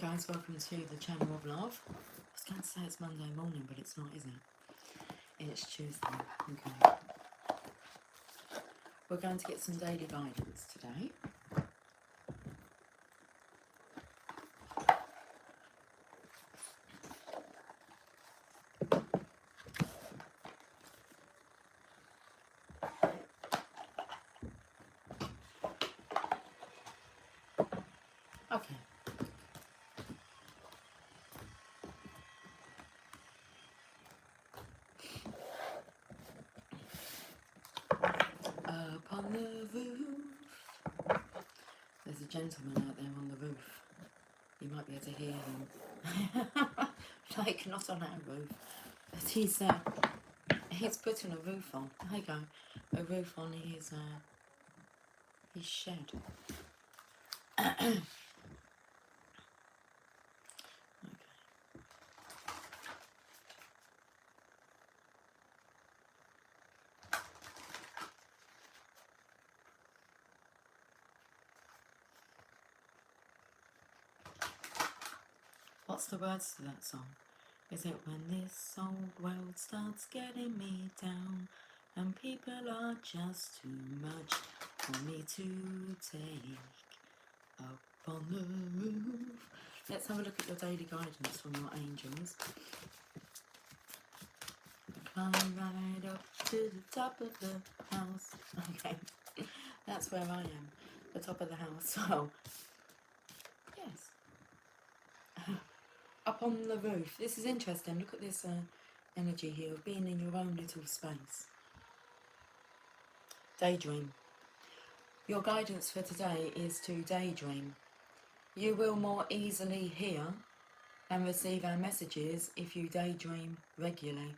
guys, welcome to the Channel of Love. I was going to say it's Monday morning, but it's not, is it? It's Tuesday. Okay. We're going to get some daily guidance today. Okay. Up on the roof. There's a gentleman out there on the roof. You might be able to hear him. Like, not on our roof. But he's putting a roof on. There you go. A roof on his shed. Okay. What's the words to that song? Is it when this old world starts getting me down and people are just too much for me to take? Up on the roof. Let's have a look at your daily guidance from your angels. Climb right up to the top of the house. Okay, that's where I am, the top of the house. So, yes. Up on the roof. This is interesting. Look at this energy here of being in your own little space. Daydream. Your guidance for today is to daydream. You will more easily hear and receive our messages if you daydream regularly.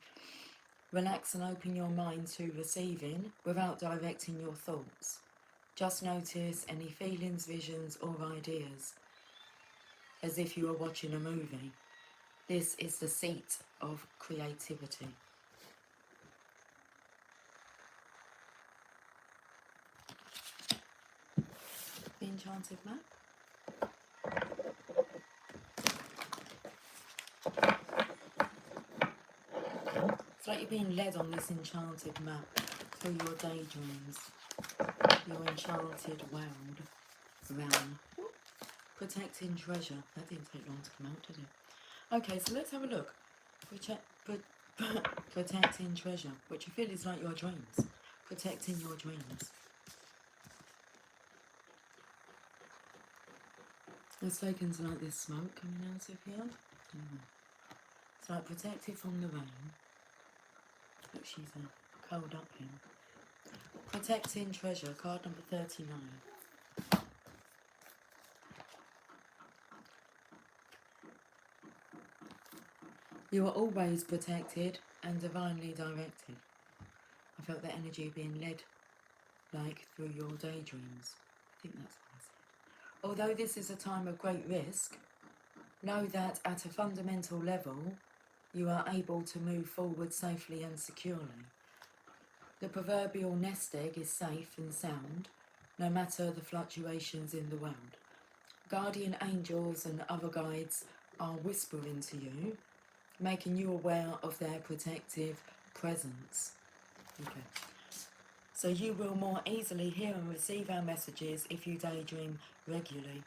Relax and open your mind to receiving without directing your thoughts. Just notice any feelings, visions or ideas as if you are watching a movie. This is the seat of creativity. The Enchanted Map. It's like you're being led on this enchanted map through your daydreams, your enchanted world, realm. Protecting treasure. That didn't take long to come out, did it? Okay, so let's have a look. Protecting treasure, which you feel is like your dreams. Protecting your dreams. It's taken to like this smoke coming out of here. It's like protected from the rain. Look, she's curled up here. Protecting treasure, card number 39. You are always protected and divinely directed. I felt that energy being led, like through your daydreams. I think that's what I said. Although this is a time of great risk, know that at a fundamental level, you are able to move forward safely and securely. The proverbial nest egg is safe and sound, no matter the fluctuations in the world. Guardian angels and other guides are whispering to you, making you aware of their protective presence. Okay. So you will more easily hear and receive our messages if you daydream regularly.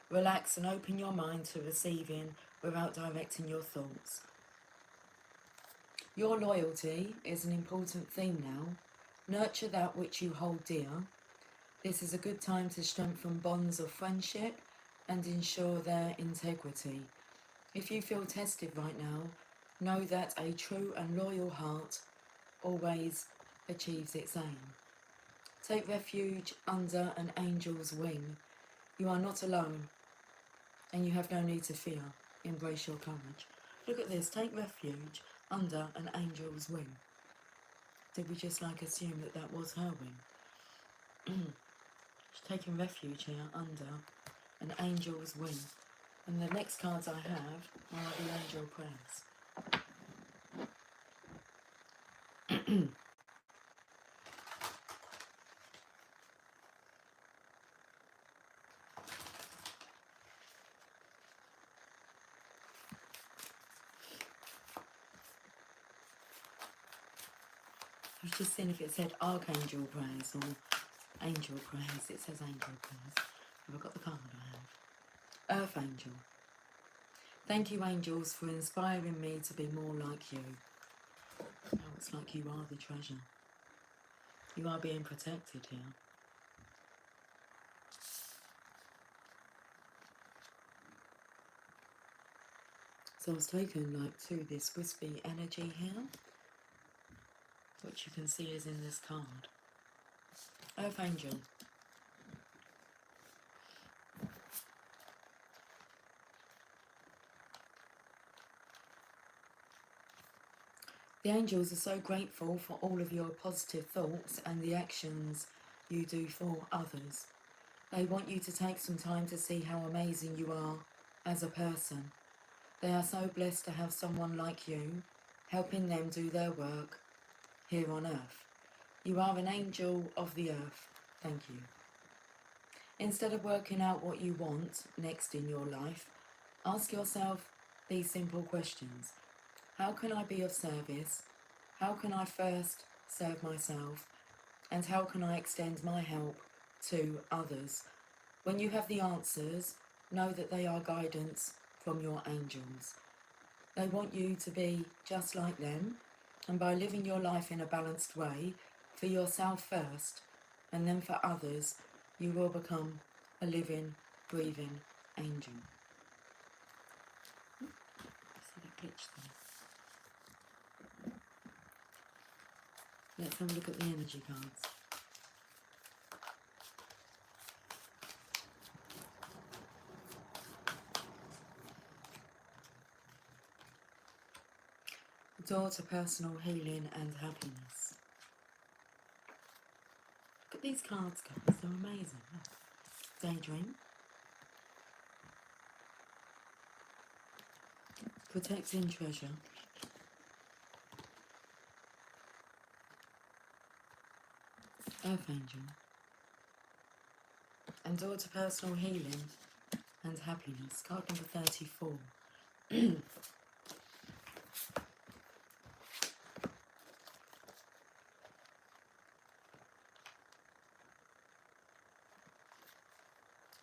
Relax and open your mind to receiving without directing your thoughts. Your loyalty is an important theme now. Nurture that which you hold dear. This is a good time to strengthen bonds of friendship and ensure their integrity. If you feel tested right now, know that a true and loyal heart always achieves its aim. Take refuge under an angel's wing. You are not alone and you have no need to fear. Embrace your courage. Look at this, take refuge under an angel's wing. Did we just like assume that that was her wing? She's taking refuge here under an angel's wing. And the next cards I have are the angel prayers. I was just seeing if it said Archangel prayers or angel prayers. It says angel prayers. Have I got the card I have? Earth angel. Thank you, angels, for inspiring me to be more like you. Oh, it's like you are the treasure. You are being protected here. So I was taken like to this wispy energy here, which you can see is in this card. Earth angel. The angels are so grateful for all of your positive thoughts and the actions you do for others. They want you to take some time to see how amazing you are as a person. They are so blessed to have someone like you helping them do their work here on earth. You are an angel of the earth. Thank you. Instead of working out what you want next in your life, ask yourself these simple questions. How can I be of service? How can I first serve myself? And how can I extend my help to others? When you have the answers, know that they are guidance from your angels. They want you to be just like them, and by living your life in a balanced way, for yourself first, and then for others, you will become a living, breathing angel. See that glitch there? Let's have a look at the energy cards. The door to personal healing and happiness. Look at these cards, guys. They're amazing. Look. Daydream. Protecting treasure. Earth angel. And door to personal healing and happiness. Card number 34.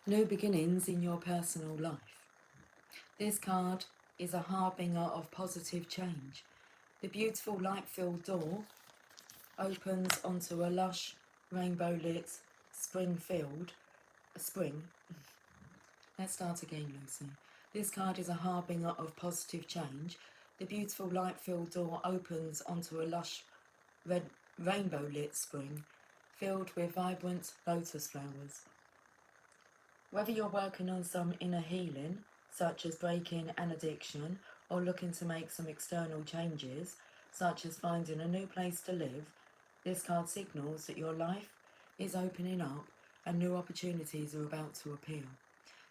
New beginnings in your personal life. This card is a harbinger of positive change. The beautiful light-filled door opens onto a lush, rainbow-lit spring field. Let's start again, Lucy. This card is a harbinger of positive change. The beautiful light-filled door opens onto a lush, red, rainbow-lit spring filled with vibrant lotus flowers. Whether you're working on some inner healing, such as breaking an addiction, or looking to make some external changes, such as finding a new place to live, this card signals that your life is opening up and new opportunities are about to appear.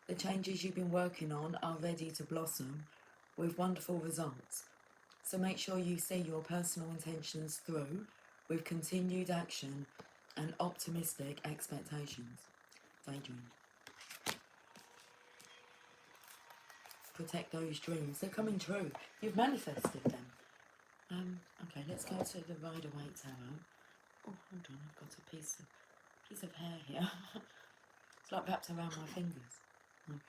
The changes you've been working on are ready to blossom with wonderful results. So make sure you see your personal intentions through with continued action and optimistic expectations. Daydream. Protect those dreams. They're coming true. You've manifested them. Okay, let's go to the Rider-Waite Tarot. Oh, hold on, I've got a piece of hair here. It's like wrapped around my fingers. Okay.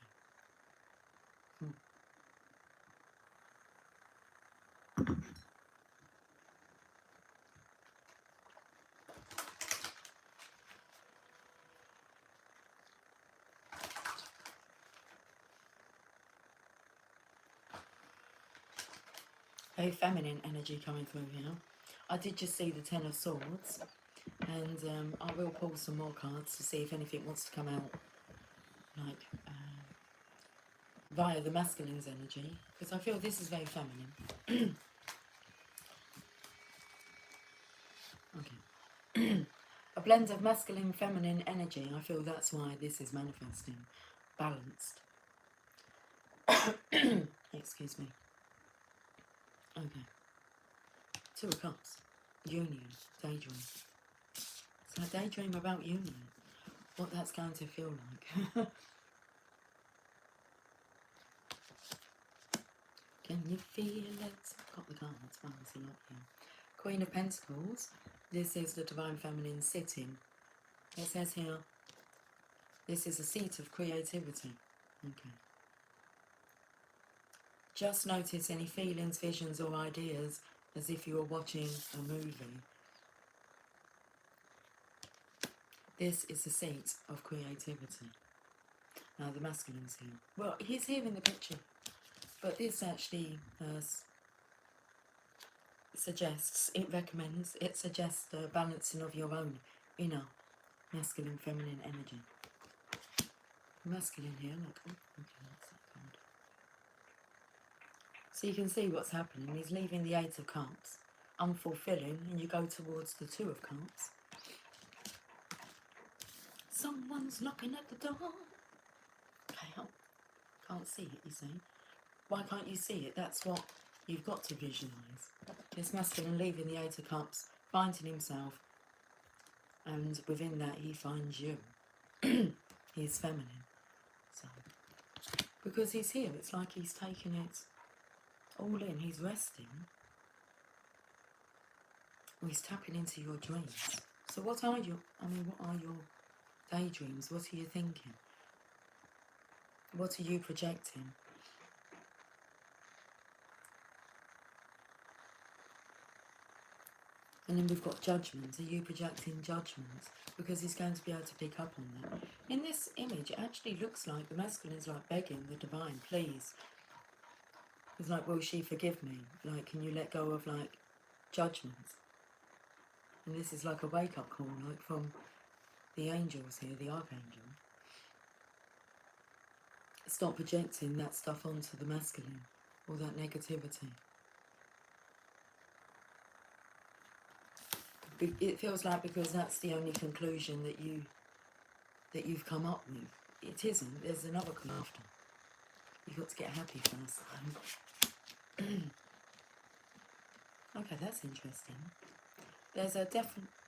Very feminine energy coming through here. I did just see the Ten of Swords, and I will pull some more cards to see if anything wants to come out, like via the masculine's energy, because I feel this is very feminine. Okay. A blend of masculine, feminine energy. I feel that's why this is manifesting. Balanced. Excuse me. Okay. Two of Cups. Union. Daydream. So I daydream about union. What that's going to feel like. Can you feel it? Got the cards. Balancing up here. Queen of Pentacles. This is the Divine Feminine sitting. It says here, this is a seat of creativity. Okay. Just notice any feelings, visions or ideas as if you were watching a movie. This is the seat of creativity. Now the masculine's here. Well, he's here in the picture. But this actually suggests, it recommends, it suggests the balancing of your own inner masculine, feminine energy. Masculine here, like, oh, okay, that's that card. So you can see what's happening. He's leaving the Eight of Cups, unfulfilling, and you go towards the Two of Cups. Someone's knocking at the door. Okay, can't see it, you see. Why can't you see it? That's what you've got to visualise. This masculine leaving the Eight of Cups, finding himself, and within that he finds you. He's feminine. So, because he's here, it's like he's taking it all in. He's resting. Or he's tapping into your dreams. So what are your daydreams? What are you thinking? What are you projecting? And then we've got judgment. Are you projecting judgment? Because he's going to be able to pick up on that. In this image, it actually looks like the masculine is like begging the divine, please. It's like, will she forgive me? Like, can you let go of, like, judgment? And this is like a wake-up call, like, from the angels here, the archangel. Stop projecting that stuff onto the masculine, all that negativity. It feels like because that's the only conclusion that you've come up with. It isn't. There's another clue after. You've got to get happy first. Okay, that's interesting. There's a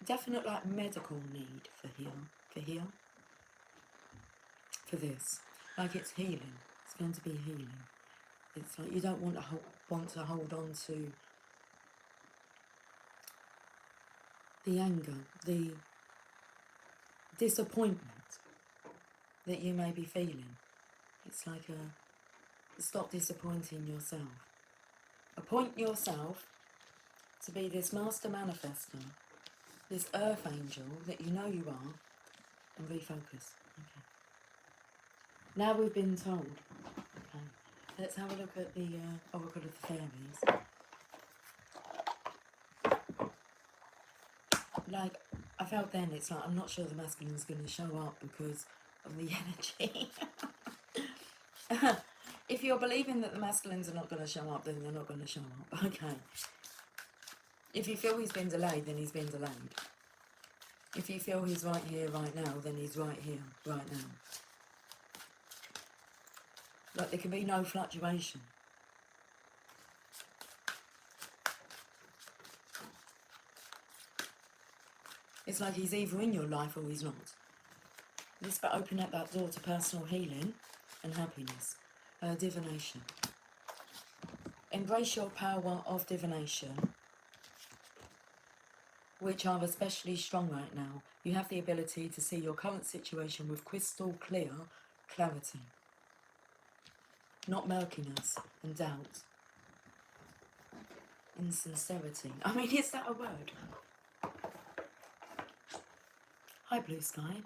definite like medical need for this. Like it's healing. It's going to be healing. It's like you don't want to hold on to the anger, the disappointment that you may be feeling. It's like stop disappointing yourself. Appoint yourself to be this master manifester, this earth angel that you know you are, and refocus. Okay. Now we've been told. Okay. Let's have a look at the Oracle of the Fairies. Like, I felt then, it's like, I'm not sure the masculine's going to show up because of the energy. If you're believing that the masculines are not going to show up, then they're not going to show up. Okay. If you feel he's been delayed, then he's been delayed. If you feel he's right here, right now, then he's right here, right now. Like, there can be no fluctuation. It's like he's either in your life or he's not. This but open up that door to personal healing and happiness. Divination. Embrace your power of divination, which are especially strong right now. You have the ability to see your current situation with crystal clear clarity. Not murkiness and doubt. Insincerity. I mean, is that a word? Hi, Blue Sky.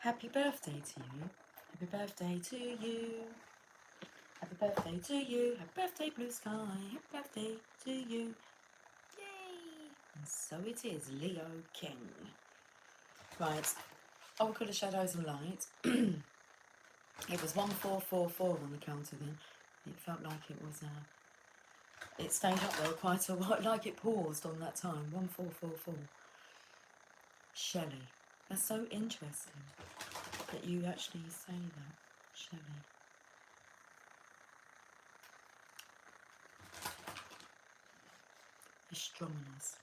Happy birthday to you. Happy birthday to you. Happy birthday to you. Happy birthday, Blue Sky. Happy birthday to you. Yay! And so it is, Leo King. Right. Oracle of Shadows and Light. It was 1444 on the counter then. It felt like it was, it stayed up there quite a while, like it paused on that time. 1444. Shelley. That's so interesting that you actually say that, Shelley. Astronomers.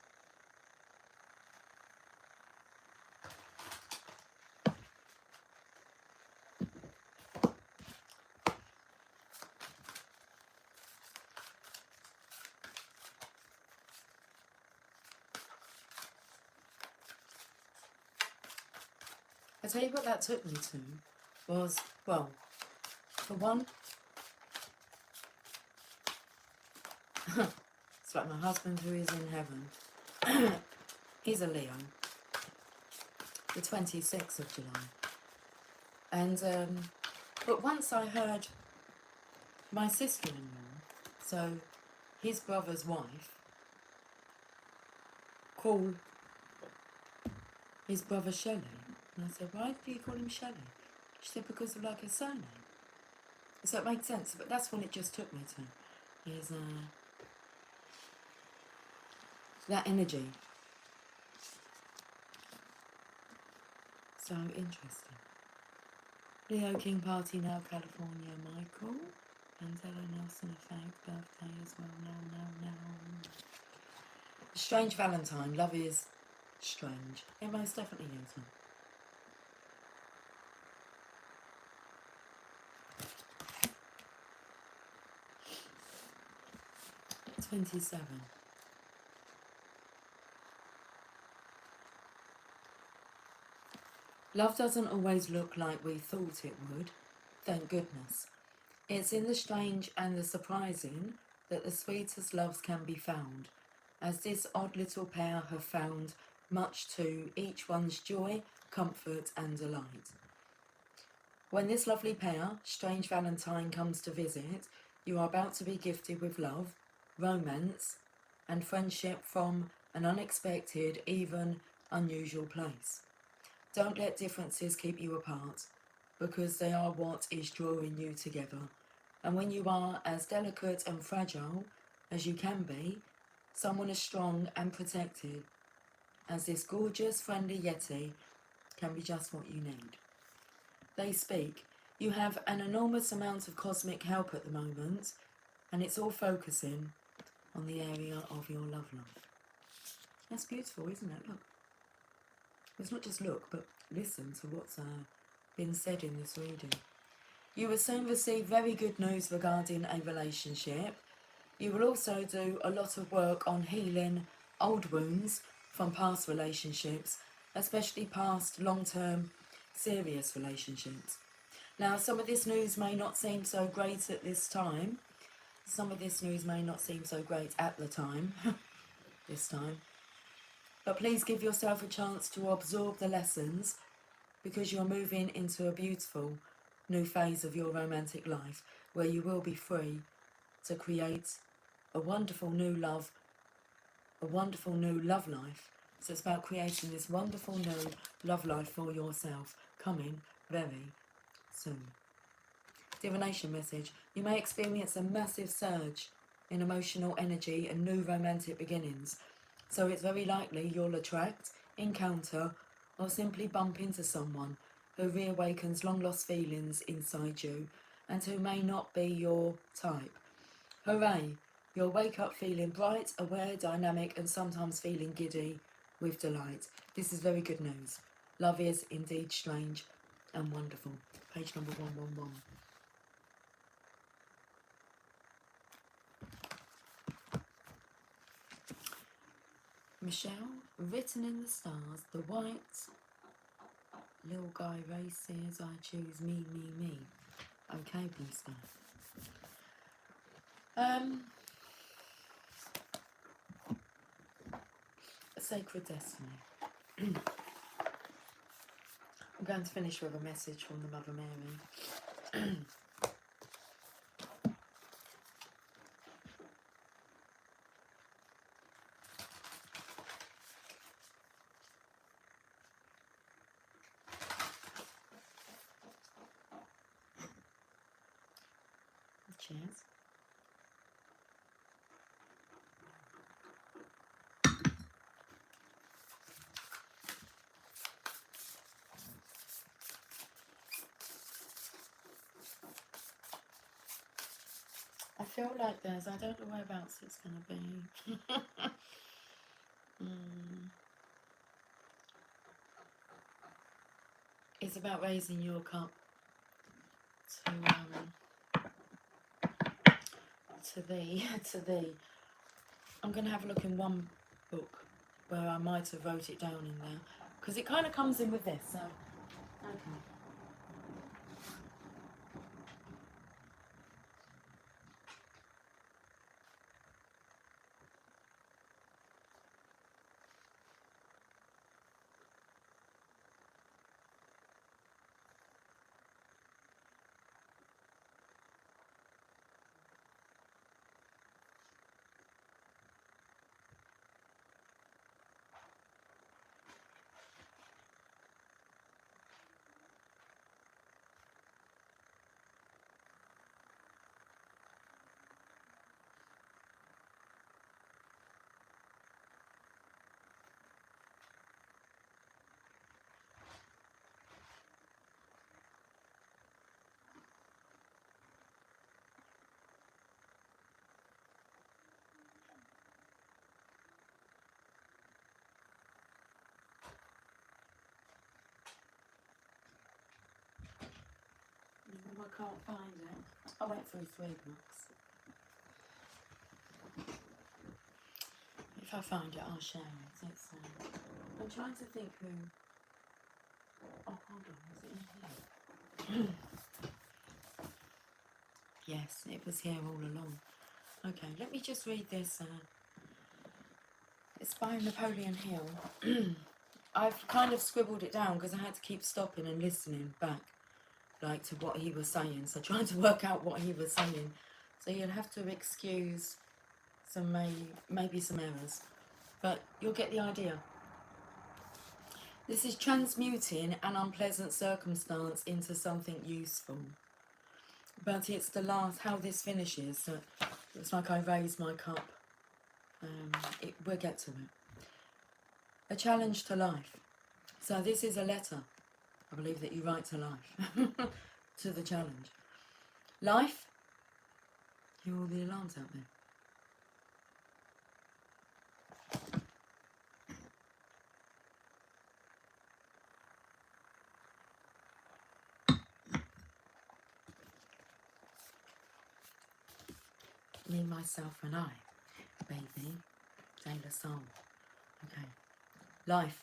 I tell you what that took me to was, well, for one, it's like my husband who is in heaven. He's a Leo, the 26th of July. And, but once I heard my sister-in-law, so his brother's wife, call his brother Shelley. And I said, why do you call him Shelley? She said, because of like his surname. So it made sense, but that's when it just took me to, is that energy. So interesting. Leo King Party now, California, Michael. Angela Nelson effect, birthday as well, now. Strange Valentine, love is strange. It most definitely is. 27. Love doesn't always look like we thought it would, thank goodness. It's in the strange and the surprising that the sweetest loves can be found, as this odd little pair have found, much to each one's joy, comfort and delight. When this lovely pair, Strange Valentine, comes to visit, you are about to be gifted with love, romance and friendship from an unexpected, even unusual place. Don't let differences keep you apart, because they are what is drawing you together. And when you are as delicate and fragile as you can be, someone as strong and protected as this gorgeous, friendly Yeti can be just what you need. They speak. You have an enormous amount of cosmic help at the moment, and it's all focusing on the area of your love life. That's beautiful, isn't it? Look. It's not just look, but listen to what's been said in this reading. You will soon receive very good news regarding a relationship. You will also do a lot of work on healing old wounds from past relationships, especially past long-term serious relationships. Now, some of this news may not seem so great at this time. Some of this news may not seem so great at the time, this time. But please give yourself a chance to absorb the lessons, because you're moving into a beautiful new phase of your romantic life where you will be free to create a wonderful new love life. So it's about creating this wonderful new love life for yourself, coming very soon. Divination message. You may experience a massive surge in emotional energy and new romantic beginnings. So it's very likely you'll attract, encounter, or simply bump into someone who reawakens long-lost feelings inside you and who may not be your type. Hooray! You'll wake up feeling bright, aware, dynamic, and sometimes feeling giddy with delight. This is very good news. Love is indeed strange and wonderful. Page number 111. Michelle, written in the stars, the white little guy races, I choose me. Okay, blue sky. Sacred Destiny. I'm going to finish with a message from the Mother Mary. Cheers. I feel like I don't know whereabouts it's going to be. It's about raising your cup to thee. I'm going to have a look in one book where I might have wrote it down in there, because it kind of comes in with this. So Okay. No, I can't find it. I went through 3 books. If I find it, I'll share it. It's, I'm trying to think who... Oh, hold on. Is it in here? Yes, it was here all along. Okay, let me just read this. It's by Napoleon Hill. I've kind of scribbled it down because I had to keep stopping and listening back, like, to what he was saying. So trying to work out what he was saying. So you'll have to excuse some maybe some errors, but you'll get the idea. This is transmuting an unpleasant circumstance into something useful. But it's the last, how this finishes. So it's like I raise my cup. We'll get to it. A challenge to life. So this is a letter, I believe, that you write to life, to the challenge. Life, hear all the alarms out there. Me, myself and I, baby, De La Soul. Okay. Life.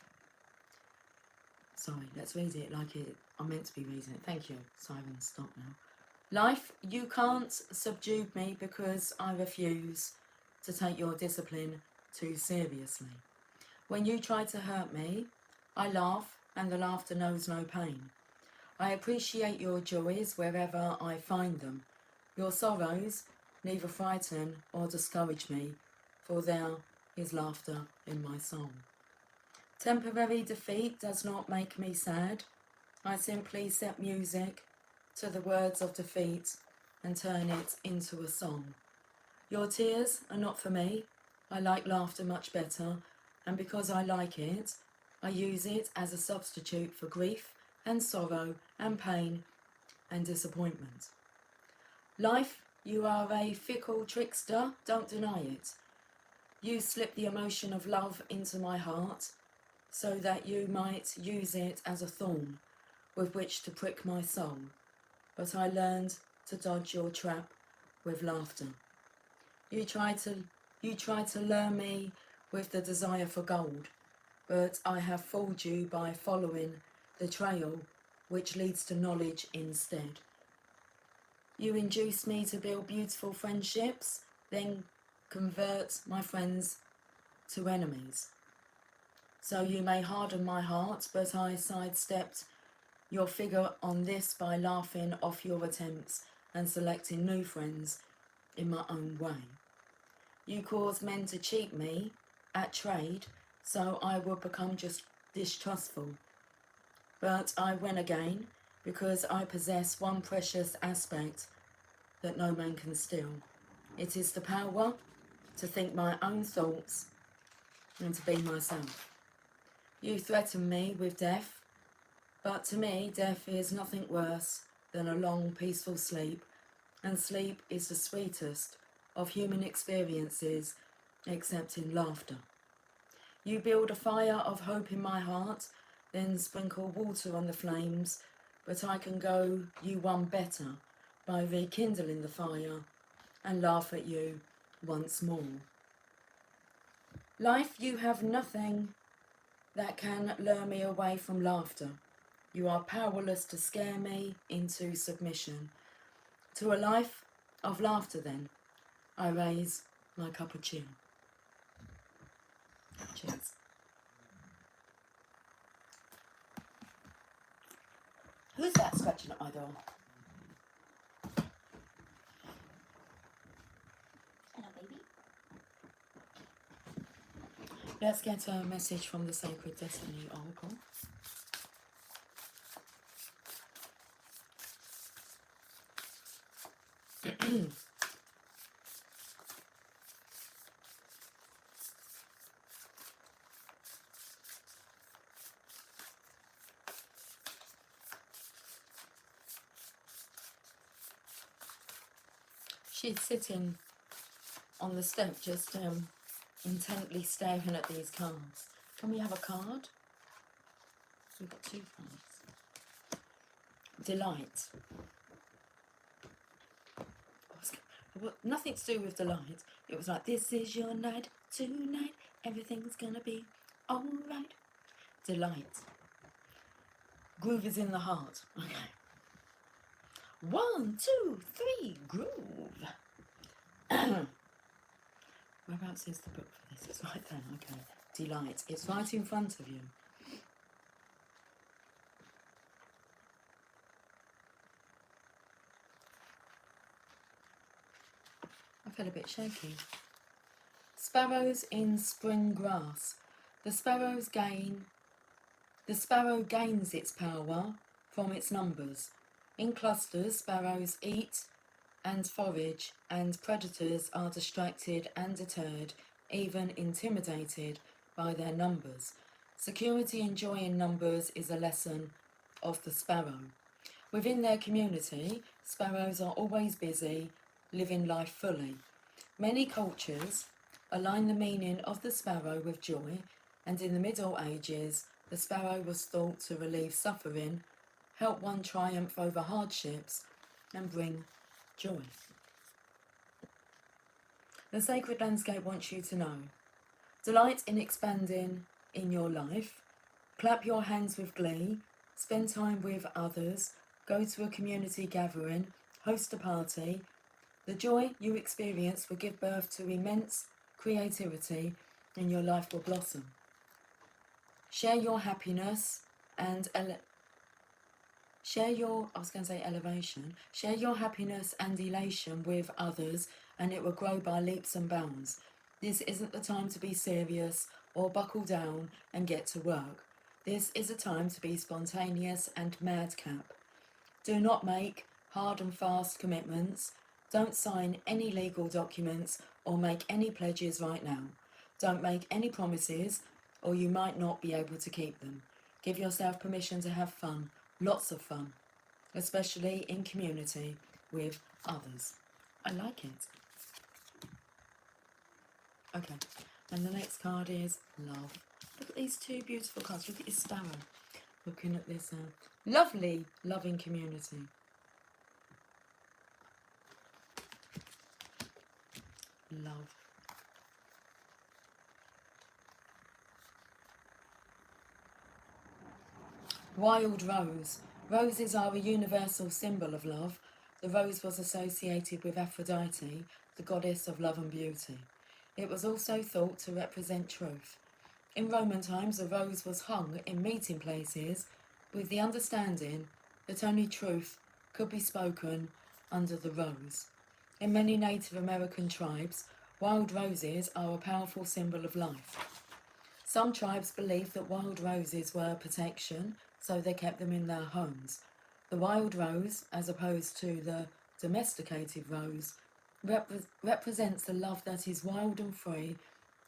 Sorry, let's read it like I'm meant to be reading it. Thank you. Simon, stop now. Life, you can't subdue me because I refuse to take your discipline too seriously. When you try to hurt me, I laugh and the laughter knows no pain. I appreciate your joys wherever I find them. Your sorrows neither frighten or discourage me, for there is laughter in my soul. Temporary defeat does not make me sad. I simply set music to the words of defeat and turn it into a song. Your tears are not for me. I like laughter much better, and because I like it, I use it as a substitute for grief and sorrow and pain and disappointment. Life, you are a fickle trickster, don't deny it. You slip the emotion of love into my heart so that you might use it as a thorn with which to prick my soul. But I learned to dodge your trap with laughter. You try to lure me with the desire for gold, but I have fooled you by following the trail which leads to knowledge instead. You induce me to build beautiful friendships, then convert my friends to enemies. So you may harden my heart, but I sidestepped your figure on this by laughing off your attempts and selecting new friends in my own way. You cause men to cheat me at trade, so I would become just distrustful. But I win again because I possess one precious aspect that no man can steal. It is the power to think my own thoughts and to be myself. You threaten me with death, but to me death is nothing worse than a long peaceful sleep, and sleep is the sweetest of human experiences except in laughter. You build a fire of hope in my heart, then sprinkle water on the flames, but I can go you one better by rekindling the fire and laugh at you once more. Life, you have nothing that can lure me away from laughter. You are powerless to scare me into submission. To a life of laughter then, I raise my cup of cheer. Cheers. Who's that scratching at my door? Hello, baby. Let's get a message from the Sacred Destiny Oracle. She's sitting on the step, just intently staring at these cards. Can we have a card? We've got 2 cards. Delight. Nothing to do with delight. It was like, this is your night, tonight, everything's gonna be alright. Delight. Groove is in the heart. Okay. 1, 2, 3, groove. Whereabouts is the book for this? It's right there. Okay. Delight. It's right in front of you. I feel a bit shaky. Sparrows in spring grass. The sparrow gains its power from its numbers. In clusters, sparrows eat and forage, and predators are distracted and deterred, even intimidated by their numbers. Security and joy in numbers is a lesson of the sparrow. Within their community, sparrows are always busy, living life fully. Many cultures align the meaning of the sparrow with joy, and in the Middle Ages, the sparrow was thought to relieve suffering, help one triumph over hardships, and bring joy. The Sacred Landscape wants you to know. Delight in expanding in your life. Clap your hands with glee. Spend time with others. Go to a community gathering. Host a party. The joy you experience will give birth to immense creativity, and your life will blossom. Share your happiness and Share your happiness and elation with others, and it will grow by leaps and bounds. This isn't the time to be serious or buckle down and get to work. This is a time to be spontaneous and madcap. Do not make hard and fast commitments. Don't sign any legal documents or make any pledges right now. Don't make any promises, or you might not be able to keep them. Give yourself permission to have fun. Lots of fun, especially in community with others. I like it. Okay, and the next card is love. Look at these 2 beautiful cards. Look at this sparrow looking at this lovely, loving community. Love. Wild rose. Roses are a universal symbol of love. The rose was associated with Aphrodite, the goddess of love and beauty. It was also thought to represent truth. In Roman times, a rose was hung in meeting places with the understanding that only truth could be spoken under the rose. In many Native American tribes, wild roses are a powerful symbol of life. Some tribes believed that wild roses were protection, so they kept them in their homes. The wild rose, as opposed to the domesticated rose, represents the love that is wild and free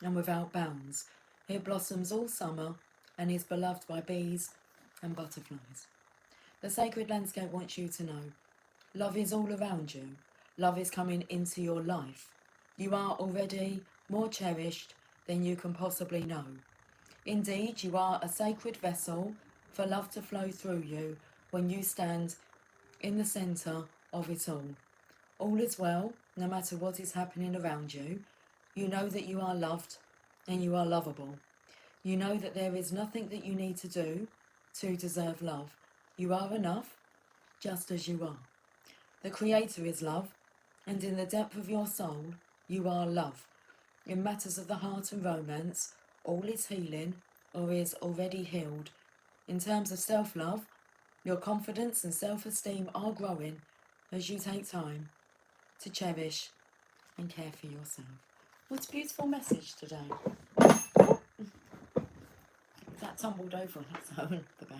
and without bounds. It blossoms all summer and is beloved by bees and butterflies. The Sacred Landscape wants you to know, love is all around you. Love is coming into your life. You are already more cherished than you can possibly know. Indeed, you are a sacred vessel for love to flow through you when you stand in the centre of it all. All is well, no matter what is happening around you. You know that you are loved and you are lovable. You know that there is nothing that you need to do to deserve love. You are enough, just as you are. The Creator is love, and in the depth of your soul, you are love. In matters of the heart and romance, all is healing or is already healed. In terms of self-love, your confidence and self-esteem are growing as you take time to cherish and care for yourself. What a beautiful message today. That tumbled over on its own, the bell.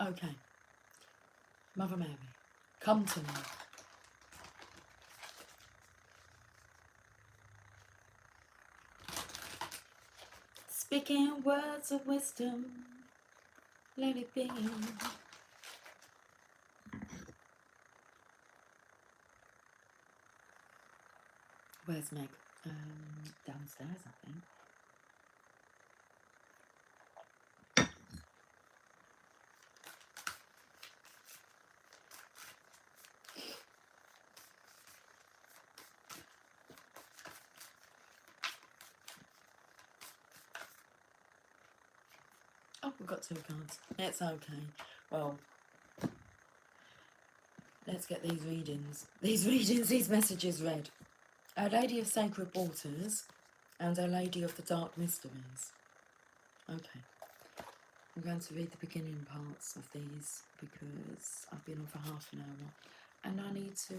Okay, Mother Mary, come to me. Speaking words of wisdom, let it be. Where's Meg? Downstairs, I think. Oh, we've got 2 cards. It's okay. Well, let's get these messages read. Our Lady of Sacred Waters and Our Lady of the Dark Mysteries. Okay. I'm going to read the beginning parts of these because I've been on for half an hour and I need to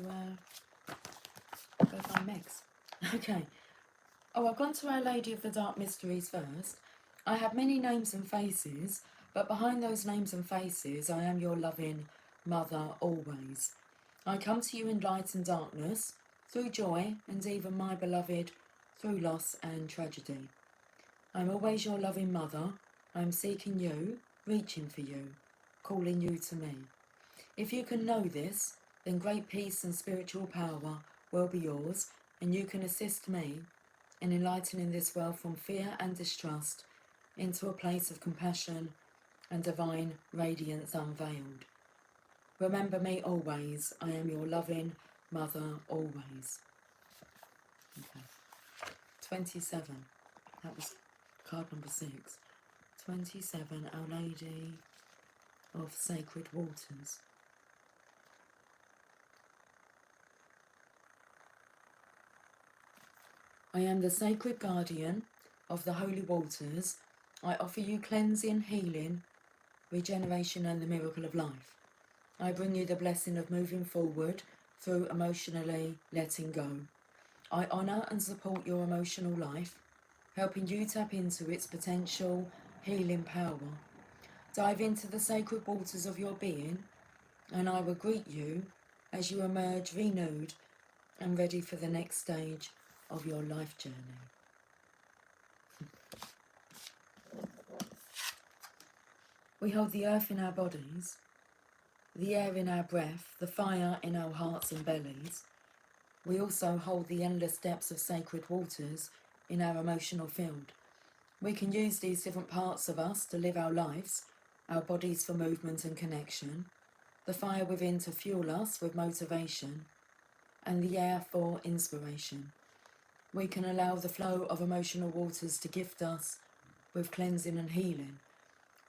go find Meg's. Okay. Oh, I've gone to Our Lady of the Dark Mysteries first. I have many names and faces, but behind those names and faces I am your loving mother always. I come to you in light and darkness, through joy and even my beloved, through loss and tragedy. I'm always your loving mother. I'm seeking you, reaching for you, calling you to me. If you can know this, then great peace and spiritual power will be yours, and you can assist me in enlightening this world from fear and distrust into a place of compassion and divine radiance unveiled. Remember me always. I am your loving mother always. Okay. 27. That was card number 6. 27. Our Lady of Sacred Waters. I am the sacred guardian of the holy waters. I offer you cleansing, healing, regeneration and the miracle of life. I bring you the blessing of moving forward through emotionally letting go. I honour and support your emotional life, helping you tap into its potential healing power. Dive into the sacred waters of your being, and I will greet you as you emerge renewed and ready for the next stage of your life journey. We hold the earth in our bodies, the air in our breath, the fire in our hearts and bellies. We also hold the endless depths of sacred waters in our emotional field. We can use these different parts of us to live our lives, our bodies for movement and connection, the fire within to fuel us with motivation, and the air for inspiration. We can allow the flow of emotional waters to gift us with cleansing and healing.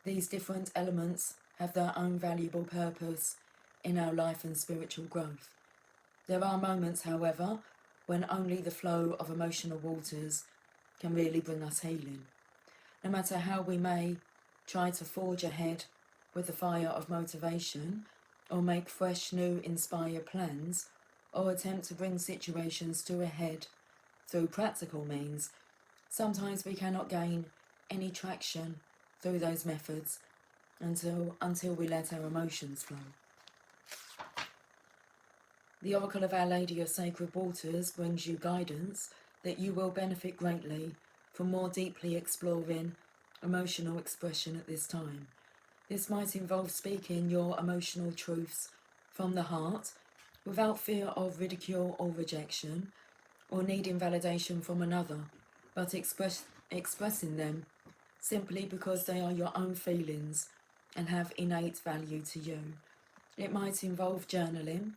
These different elements have their own valuable purpose in our life and spiritual growth. There are moments, however, when only the flow of emotional waters can really bring us healing. No matter how we may try to forge ahead with the fire of motivation, or make fresh, new, inspired plans, or attempt to bring situations to a head through practical means, sometimes we cannot gain any traction through those methods until we let our emotions flow. The Oracle of Our Lady of Sacred Waters brings you guidance that you will benefit greatly from more deeply exploring emotional expression at this time. This might involve speaking your emotional truths from the heart without fear of ridicule or rejection, or needing validation from another, but expressing them simply because they are your own feelings and have innate value to you. It might involve journaling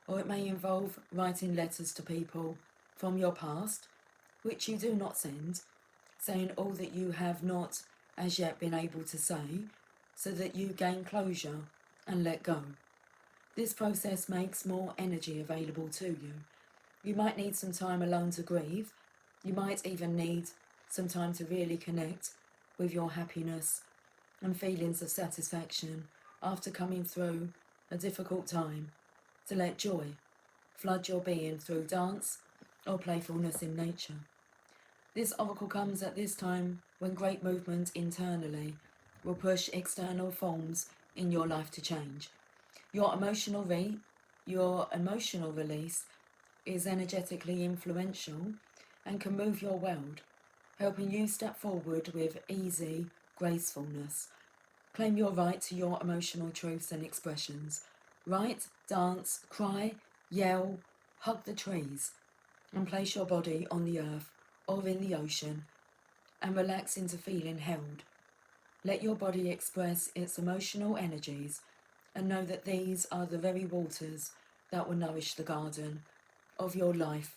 or it may involve writing letters to people from your past, which you do not send, saying all that you have not as yet been able to say, so that you gain closure and let go. This process makes more energy available to you. You might need some time alone to grieve. You might even need some time to really connect with your happiness and feelings of satisfaction after coming through a difficult time, to let joy flood your being through dance or playfulness in nature. This oracle comes at this time when great movement internally will push external forms in your life to change. Your emotional release is energetically influential and can move your world, helping you step forward with easy gracefulness. Claim your right to your emotional truths and expressions. Write, dance, cry, yell, hug the trees, and place your body on the earth or in the ocean and relax into feeling held. Let your body express its emotional energies and know that these are the very waters that will nourish the garden of your life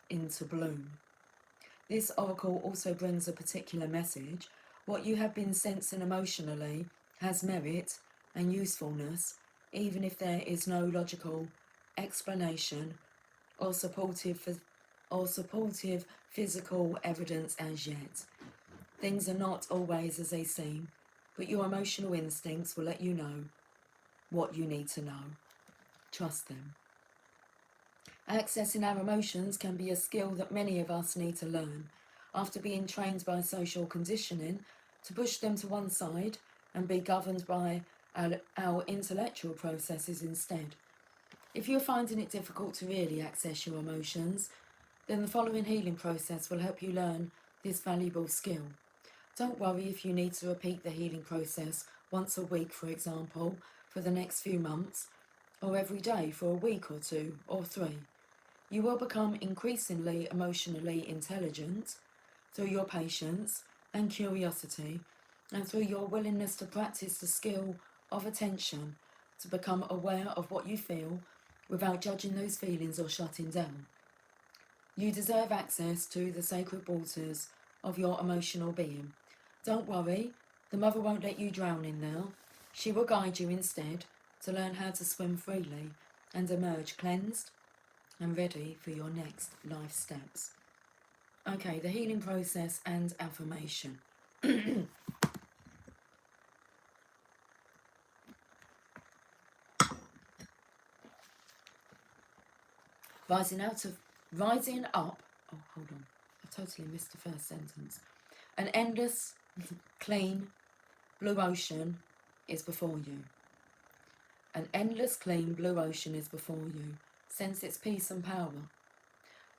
into bloom. This oracle also brings a particular message. What you have been sensing emotionally has merit and usefulness, even if there is no logical explanation or supportive physical evidence as yet. Things are not always as they seem, but your emotional instincts will let you know what you need to know. Trust them. Accessing our emotions can be a skill that many of us need to learn after being trained by social conditioning to push them to one side and be governed by our intellectual processes instead. If you're finding it difficult to really access your emotions, then the following healing process will help you learn this valuable skill. Don't worry if you need to repeat the healing process once a week, for example, for the next few months, or every day for a week or 2 or 3. You will become increasingly emotionally intelligent through your patience and curiosity, and through your willingness to practice the skill of attention, to become aware of what you feel without judging those feelings or shutting down. You deserve access to the sacred waters of your emotional being. Don't worry, the mother won't let you drown in there. She will guide you instead to learn how to swim freely and emerge cleansed and ready for your next life steps. Okay, the healing process and affirmation. Rising up, oh, hold on, I totally missed the first sentence. An endless, clean, blue ocean is before you. An endless, clean, blue ocean is before you. Sense its peace and power.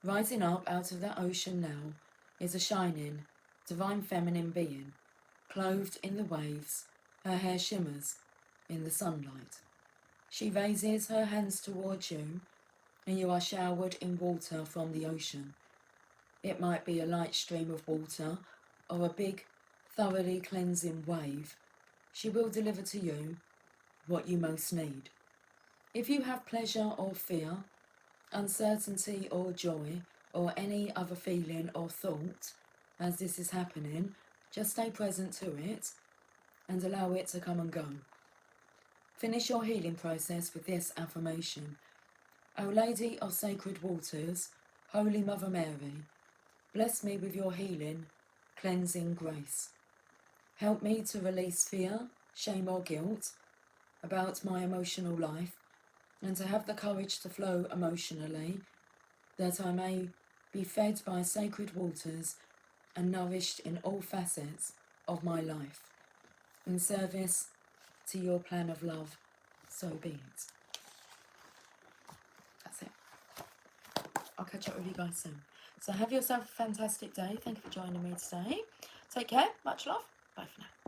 Rising up out of that ocean now is a shining, divine feminine being, clothed in the waves. Her hair shimmers in the sunlight. She raises her hands towards you, and you are showered in water from the ocean. It might be a light stream of water or a big, thoroughly cleansing wave. She will deliver to you what you most need. If you have pleasure or fear, uncertainty or joy, or any other feeling or thought as this is happening, just stay present to it and allow it to come and go. Finish your healing process with this affirmation. O Lady of Sacred Waters, Holy Mother Mary, bless me with your healing, cleansing grace. Help me to release fear, shame or guilt about my emotional life, and to have the courage to flow emotionally, that I may be fed by sacred waters and nourished in all facets of my life. In service to your plan of love, so be it. That's it. I'll catch up with you guys soon. So have yourself a fantastic day. Thank you for joining me today. Take care. Much love. Bye for now.